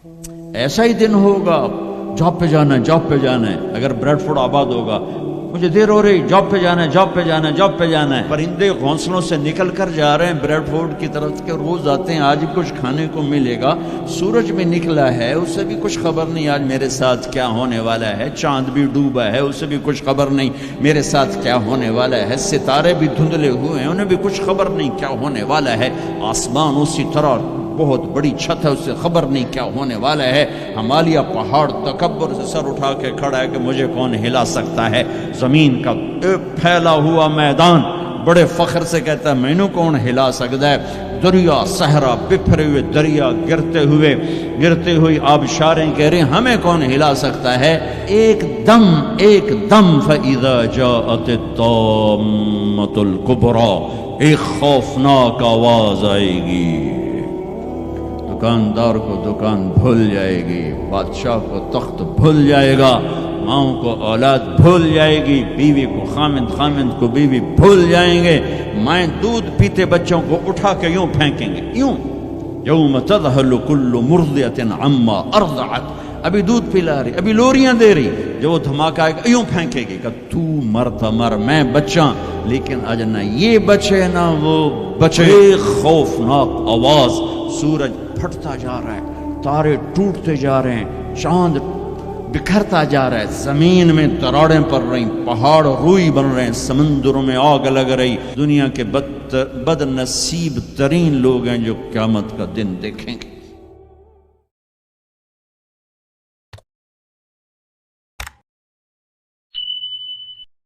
ایسا ہی دن ہوگا، جاب پہ جانا ہے، جاب پہ جانا ہے. اگر بریڈ فورڈ آباد ہوگا، مجھے دیر ہو رہی، جاب پہ جانا ہے، جاب پہ جانا ہے، جاب پہ جانا ہے. پرندے گھونسلوں سے نکل کر جا رہے ہیں بریڈ فورڈ کی طرف کے، روز آتے ہیں، آج بھی کچھ کھانے کو ملے گا. سورج بھی نکلا ہے، اسے بھی کچھ خبر نہیں آج میرے ساتھ کیا ہونے والا ہے. چاند بھی ڈوبا ہے، اسے بھی کچھ خبر نہیں میرے ساتھ کیا ہونے والا ہے. ستارے بھی دھندلے ہوئے ہیں، انہیں بھی کچھ خبر نہیں کیا ہونے والا ہے. آسمان اسی طرح بہت بڑی چھت ہے، اسے خبر نہیں کیا ہونے والا ہے. ہمالیہ پہاڑ تکبر سے سر اٹھا کے کھڑا ہے کہ مجھے کون ہلا سکتا ہے. زمین کا پھیلا ہوا میدان بڑے فخر سے کہتا ہے مینوں کون ہلا سکتا ہے. دریا صحرا، بکھرے ہوئے دریا، گرتے ہوئی آبشاریں کہہ رہے ہیں ہمیں کون ہلا سکتا ہے. ایک دم فَإِذَا جَاءَتِ الطَّامَّةُ الْكُبْرَى، ایک خوفناک آواز آئے گی. دکاندار کو دکان بھول جائے گی، بادشاہ کو تخت بھول جائے گا، ماؤں کو اولاد بھول جائے گی، بیوی کو خامند کو بیوی بھول جائیں گے. مائیں دودھ پیتے بچوں کو اٹھا کے یوں پھینکیں گے، یوں. یوم تذہل کل مرضعۃ عما ارضعت، ابھی دودھ پلا رہی، ابھی لوریاں دے رہی، جو وہ دھماکہ آئے گا یوں پھینکے گی کہ تو مرتا مر، میں بچاں. لیکن آج نہ یہ بچے نہ وہ بچے. خوفناک آواز. سورج پھٹتا جا رہا ہے، تارے ٹوٹتے جا رہے ہیں، چاند بکھرتا جا رہا ہے، زمین میں تراڑیں پڑ رہی، پہاڑ روئی بن رہے ہیں، سمندروں میں آگ لگ رہی. دنیا کے بد نصیب ترین لوگ ہیں جو قیامت کا دن دیکھیں گے.